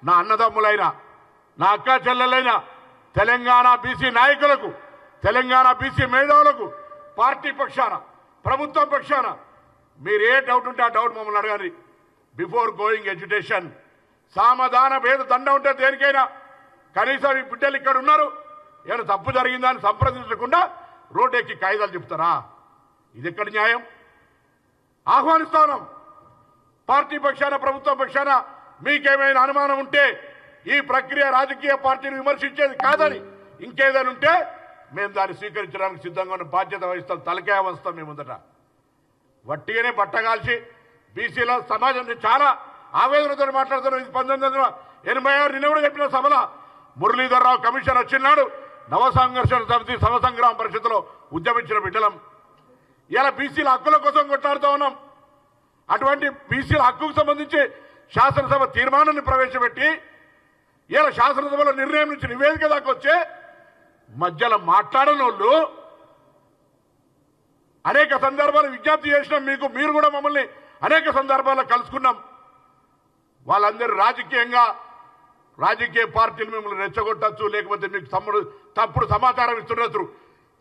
నా అన్నదమ్ములైన నా అక్క చెల్లెలైన తెలంగాణ బీసీ నాయకులకు తెలంగాణ బీసీ మేధావులకు పార్టీ పక్షాన ప్రభుత్వం పక్షాన మీరు ఏ డౌట్ ఉంటే ఆ డౌట్ మమ్మల్ని అడగండి. బిఫోర్ గోయింగ్ ఎడ్యుకేషన్ సామధాన భేద దండ ఉంటే దేనికైనా కనీసం ఈ బిడ్డలు ఇక్కడ ఉన్నారు, ఏమైనా తప్పు జరిగిందా అని సంప్రదించకుండా రోడ్డు ఎక్కి కాయిదాలు చెప్తారా? ఇది ఎక్కడ న్యాయం? ఆహ్వానిస్తాను పార్టీ పక్షాన ప్రభుత్వం పక్షాన మీకేమైనా అనుమానం ఉంటే ఈ ప్రక్రియ రాజకీయ పార్టీని విమర్శించేది కాదని ఇంకేదైనా ఉంటే మేము దాన్ని స్వీకరించడానికి సిద్ధంగా ఉన్న బాధ్యత వహిస్తాం, తలకాయ వస్తాం. మేము ముందట వట్టిగానే బట్టగాల్చి బీసీలో సమాజం చాలా ఆవేదనతో మాట్లాడుతున్నాం. ఇది 1986 నిన్న కూడా చెప్పిన సభలో మురళీధర్రావు కమిషన్ వచ్చినాడు నవ సంఘర్షణ సమితి సమసంగ్రామ పరిషత్తులో ఉద్యమించిన బిడ్డలం. ఇలా బీసీల హక్కుల కోసం కొట్లాడుతూ ఉన్నాం. అటువంటి బీసీల హక్కుకు సంబంధించి శాసనసభ తీర్మానాన్ని ప్రవేశపెట్టి ఇలా శాసనసభలో నిర్ణయం నుంచి నివేదిక దాకా వచ్చే మధ్యలో మాట్లాడని వాళ్ళు అనేక సందర్భాలు విజ్ఞప్తి చేసినాం. మీరు కూడా మమ్మల్ని అనేక సందర్భాల్లో కలుసుకున్నాం. వాళ్ళందరూ రాజకీయ పార్టీలు మిమ్మల్ని రెచ్చగొట్టచ్చు, లేకపోతే మీకు తప్పుడు సమాచారం ఇస్తున్నారు.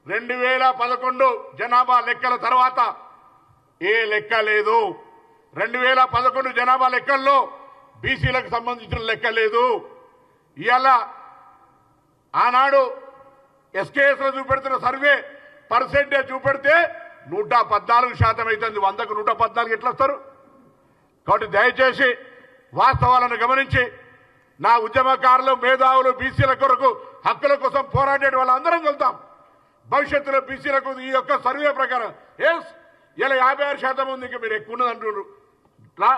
2011 జనాభా లెక్కల తర్వాత ఏ లెక్క లేదు. 2011 జనాభా లెక్కల్లో బీసీలకు సంబంధించిన లెక్క లేదు. ఇవాళ ఆనాడు ఎస్కేఎస్ లో చూపెడుతున్న సర్వే పర్సెంటేజ్ చూపెడితే 114% అవుతుంది. 100కు 114 ఎట్లా వస్తారు? కాబట్టి దయచేసి వాస్తవాలను గమనించి నా ఉద్యమకారులు మేధావులు బీసీల కొరకు హక్కుల కోసం పోరాడే వాళ్ళందరం వెళ్తాం. భవిష్యత్తులో బీసీలకు ఈ యొక్క సర్వే ప్రకారం ఇలా 56% ఉంది. ఇంకా మీరు ఎక్కువ ఉన్నది అంటున్నారు. ఇట్లా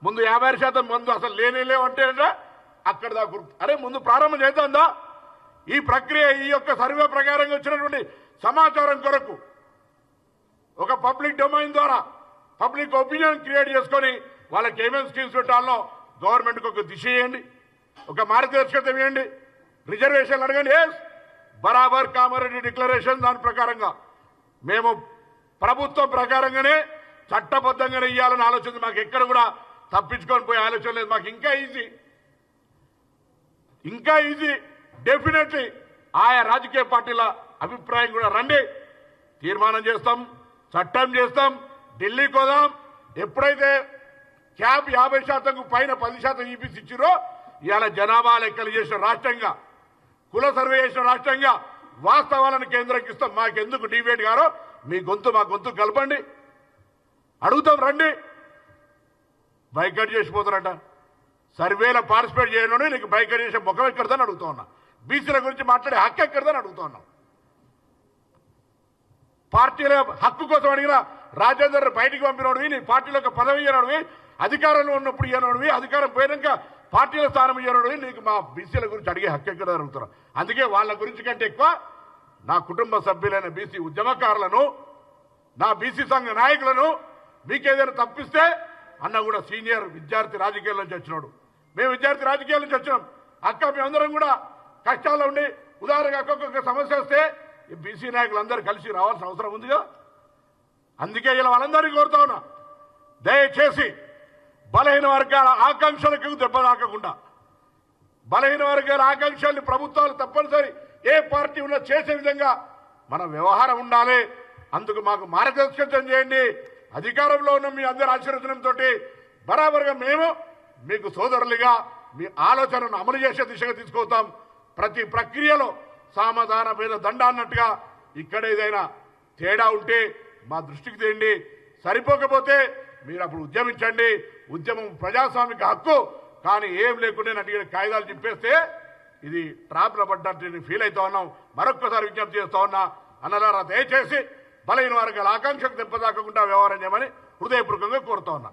ముందు 56% ముందు అసలు లేవంటే అక్కడ దాకా అరే ముందు ప్రారంభం చేద్దాందా? ఈ ప్రక్రియ ఈ యొక్క సర్వే ప్రకారంగా వచ్చినటువంటి సమాచారం కొరకు ఒక పబ్లిక్ డొమైన్ ద్వారా పబ్లిక్ ఒపీనియన్ క్రియేట్ చేసుకొని వాళ్ళకి ఏమేమి స్కీమ్స్ పెట్టాలో గవర్నమెంట్కి ఒక దిశ ఇవ్వండి, ఒక మార్గదర్శకత ఇవ్వండి, రిజర్వేషన్లు అడగండి. బరాబర్ కామారెడ్డి డిక్లరేషన్ దాని ప్రకారంగా మేము ప్రభుత్వం ప్రకారంగానే చట్టబద్ధంగానే ఇవ్వాలని ఆలోచన. మాకు ఎక్కడ కూడా తప్పించుకొని పోయే ఆలోచన లేదు. మాకు ఇంకా ఈజీ డెఫినెట్లీ ఆయా రాజకీయ పార్టీల అభిప్రాయం కూడా రండి, తీర్మానం చేస్తాం, చట్టం చేస్తాం, ఢిల్లీకి పోదాం. ఎప్పుడైతే క్యాబ్ 50%కు పైన 10% ఈపీసీ ఇచ్చిరో ఇవాళ జనాభా లెక్కలు చేసిన రాష్ట్రంగా, కుల సర్వే చేసిన రాష్ట్రంగా వాస్తవాలను కేంద్రంకి ఇస్తాం. మాకెందుకు డిబేట్ గారో మీ గొంతు మా గొంతు కలపండి, అడుగుతాం రండి. బైకట్ చేసిపోతారట. సర్వేలో పార్టిసిపేట్ చేయడం నీకు బైకట్ చేసే ముఖం ఎక్కడదని అడుగుతా ఉన్నా. బీసీల గురించి మాట్లాడే హక్కు ఎక్కడదని అడుగుతా ఉన్నాం. పార్టీల హక్కు కోసం అడిగిన రాజేందర్ బయటికి పంపినోడివి, నీ పార్టీలో ఒక పదవి ఇయ్యనోడివి, అధికారంలో ఉన్నప్పుడు ఇయ్యనోడివి, అధికారం పోయినాక పార్టీల స్థానం ఇయ్యనోడివి, నీకు మా బీసీల గురించి అడిగే హక్కు ఎక్కడ అడుగుతున్నాం. అందుకే వాళ్ళ గురించి కంటే ఎక్కువ నా కుటుంబ సభ్యులైన బీసీ ఉద్యమకారులను, నా బీసీ సంఘ నాయకులను మీకేదైనా తప్పిస్తే అన్న కూడా సీనియర్ విద్యార్థి రాజకీయాల నుంచి వచ్చినాడు. మేము విద్యార్థి రాజకీయాల నుంచి వచ్చినాం. అక్క మేమందరం కూడా కష్టాల్లో ఉండి ఉదాహరణగా ఒక్కొక్క సమస్య వస్తే ఈ బీసీ నాయకులందరూ కలిసి రావాల్సిన అవసరం ఉందిగా. అందుకే ఇలా వాళ్ళందరినీ కోరుతా ఉన్నా, దయచేసి బలహీన వర్గాల ఆకాంక్షలకు దెబ్బ తాకకుండా, బలహీన వర్గాల ఆకాంక్షల్ని ప్రభుత్వాలు తప్పనిసరి ఏ పార్టీ ఉన్నా చేసే విధంగా మన వ్యవహారం ఉండాలి. అందుకు మాకు మార్గదర్శకత్వం చేయండి. అధికారంలో ఉన్న మీ అందరి ఆశీర్వచనంతో బరాబర్గా మేము మీకు సోదరులుగా మీ ఆలోచనను అమలు చేసే దిశగా తీసుకొస్తాం. ప్రతి ప్రక్రియలో సామధాన భేద దండ అన్నట్టుగా ఇక్కడ ఏదైనా తేడా ఉంటే మా దృష్టికి తేండి. సరిపోకపోతే మీరు అప్పుడు ఉద్యమించండి. ఉద్యమం ప్రజాస్వామిక హక్కు. కానీ ఏం లేకుండా నటిగిన కాయిదాలు చింపేస్తే ఇది ట్రాప్లో పడ్డట్టు ఫీల్ అవుతా ఉన్నాం. మరొక్కసారి విజ్ఞప్తి చేస్తా ఉన్నా, అన్నలారా దయచేసి బలహీన వర్గాల ఆకాంక్షకు దెబ్బ తాకకుండా వ్యవహారం చేయమని హృదయపూర్వకంగా కోరుతా ఉన్నా.